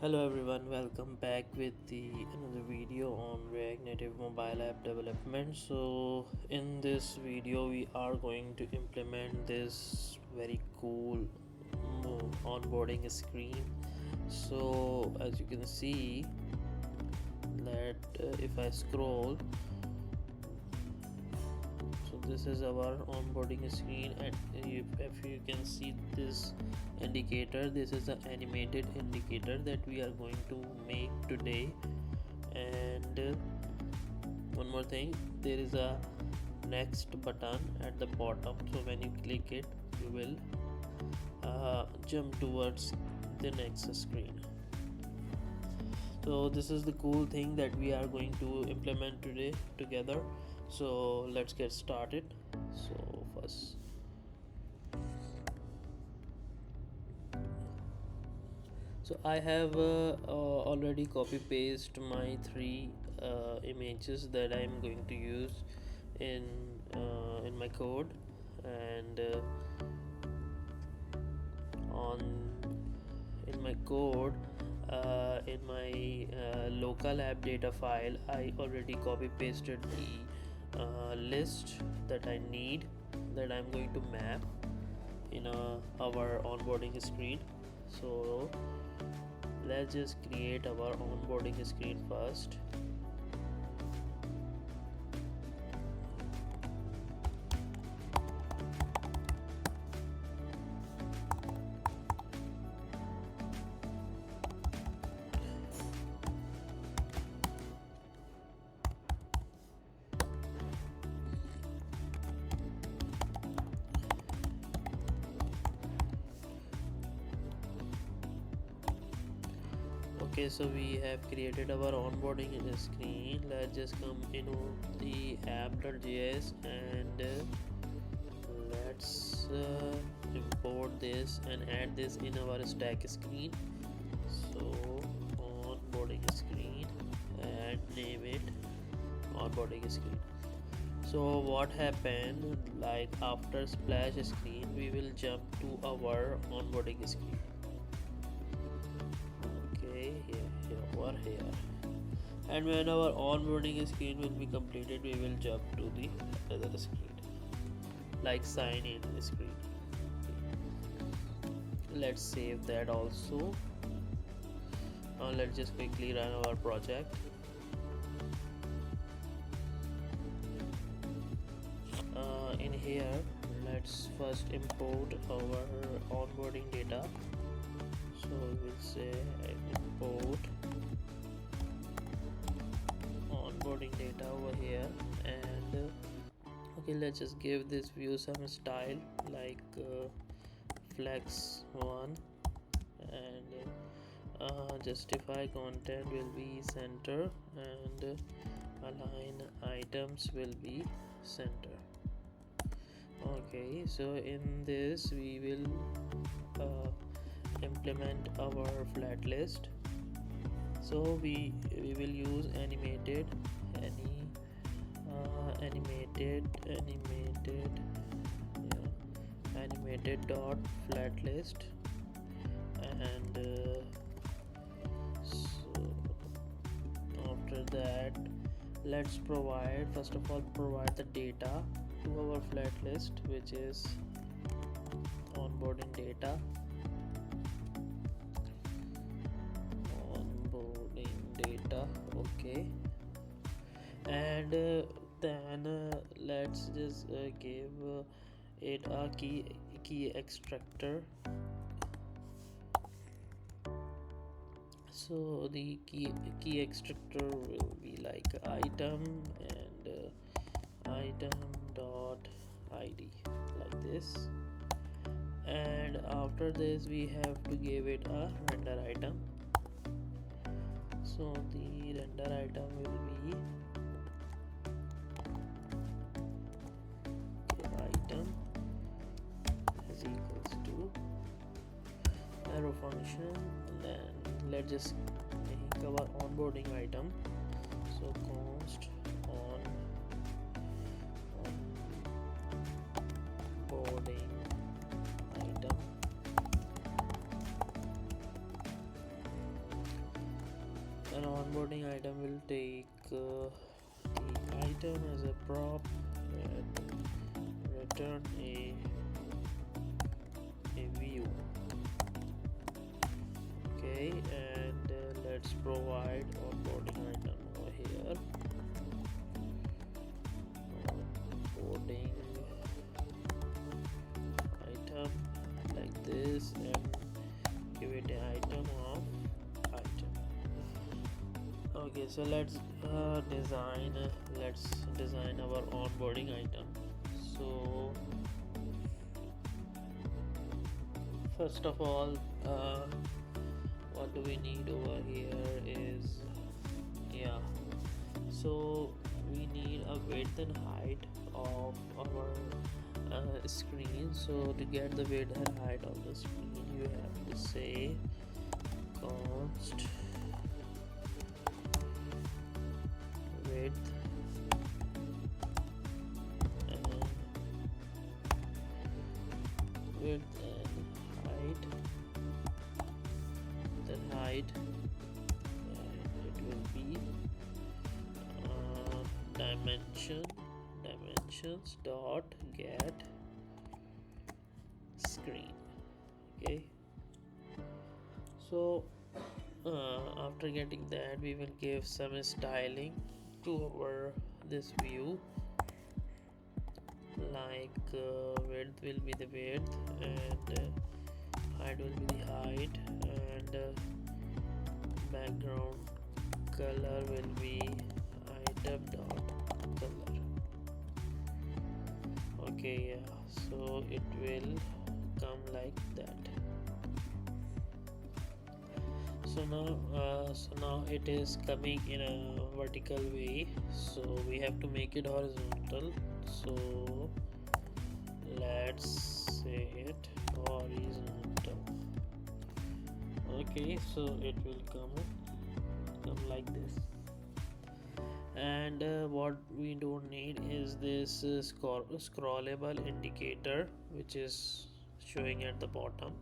Hello everyone, welcome back with the another video on React Native mobile app development. So in this video we are going to implement this very cool onboarding screen. So as you can see that if I scroll, so this is our onboarding screen, and if you can see this indicator, this is the animated indicator that we are going to make today. And one more thing, there is a next button at the bottom, so when you click it you will jump towards the next screen. So this is the cool thing that we are going to implement today together. So let's get started. So first, so I have already copy paste my three images that I'm going to use in my code. And on in my code, in my local app data file, I already copy pasted the list that I need, that I'm going to map in our onboarding screen. So let's just create our onboarding screen first. Okay, so we have created our onboarding screen. Let's just come into the app.js and let's import this and add this in our stack screen. So onboarding screen, and name it onboarding screen. So what happened, like after splash screen we will jump to our onboarding screen. Here, and when our onboarding screen will be completed, we will jump to the other screen, like sign in screen. Let's save that also. Now let's just quickly run our project. In here, let's first import our onboarding data. So we'll say import onboarding data over here. And okay, let's just give this view some style, like flex 1, and justify content will be center, and align items will be center. Okay, so in this we will implement our flat list. So we will use animated animated dot flat list. And so after that, let's first of all provide the data to our flat list, which is onboarding data. Okay, and then let's just give it a key extractor. So the key extractor will be like item, and item dot id, like this. And after this we have to give it a render item. So the render item will be item is equals to arrow function. Then let's just make our onboarding item. So const onboarding item onboarding item will take the item as a prop and return a view. Okay, and let's provide onboarding item over here. Onboarding item like this, and give it an item of item. Okay, so let's design our onboarding item. So first of all, what do we need over here is, yeah, so we need a width and height of our screen. So to get the width and height of the screen, you have to say const width and height, then height, and it will be dimensions dot get screen. Okay, so after getting that, we will give some styling to our this view, like width will be the width, and height will be the height, and background color will be item dot color. Okay, yeah, so it will come like that. So now it is coming in a vertical way, so we have to make it horizontal. So let's say it horizontal. Okay, so it will come like this. And what we don't need is this scrollable indicator, which is showing at the bottom.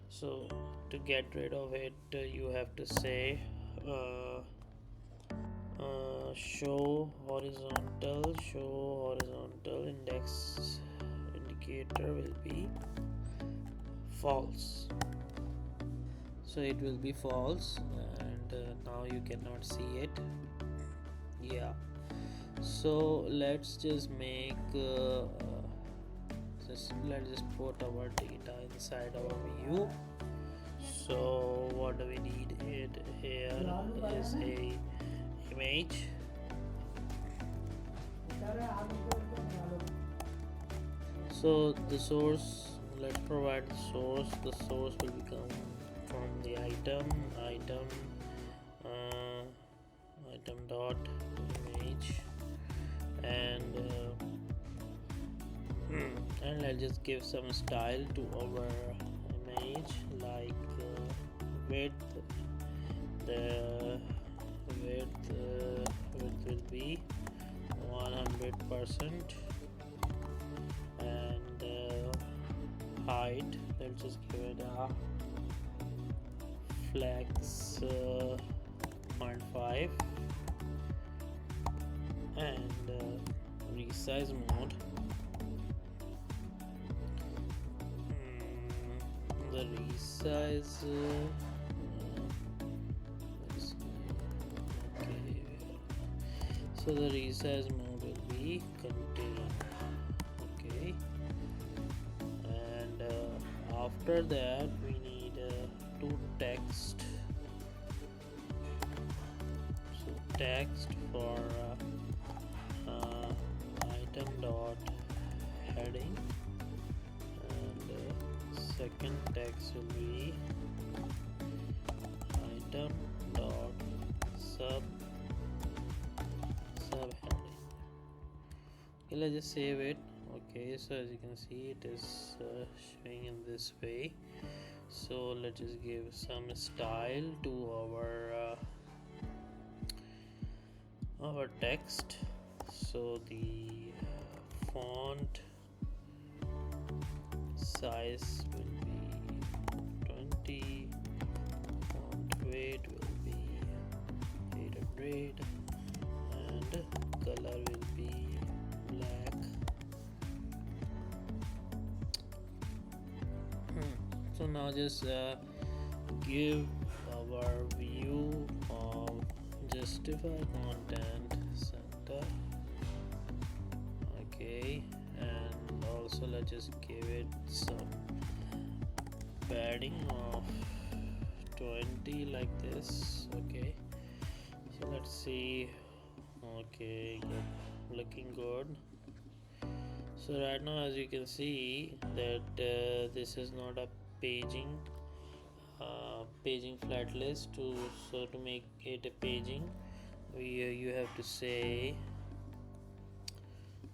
So to get rid of it, you have to say show horizontal index indicator will be false. So it will be false, and now you cannot see it. Yeah, so let's just make let's just put our data inside our view. So what do we need? It here is a image. So the source, let's provide the source. The source will become from the item dot image, and let's just give some style to our image, like width. The width will be 100%, and height, let's just give it a flex 0.5, and resize mode, the resize okay, so the resize mode will be contain. Okay, and after that we need to text. So text for item dot heading, and second text will be item dot sub heading. Okay, let's just save it. Okay, so as you can see, it is showing in this way. So let's just give some style to our text. So the font size will be 20, font weight will be red, and color will be black. So now just give our view of justify content center. Okay, and also let's just give it some padding of 20 like this. Okay, so let's see. Okay, good, looking good. So right now, as you can see that this is not a paging paging flat list. To make it a paging, you have to say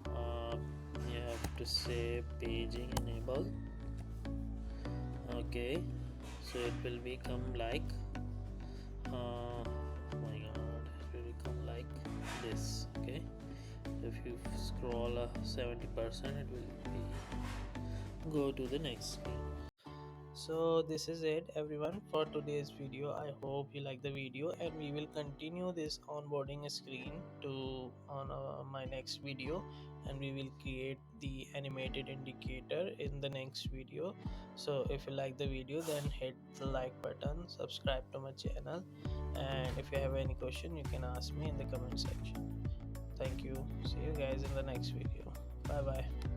uh, you have to say paging enable. Okay, so it will become like oh my god, it will become like this. Okay, if you scroll 70%, it will be go to the next screen. So this is it everyone for today's video. I hope you like the video, and we will continue this onboarding screen to on my next video, and we will create the animated indicator in the next video. So if you like the video, then hit the like button, subscribe to my channel, and if you have any question, you can ask me in the comment section. Thank you. See you guys in the next video. Bye bye.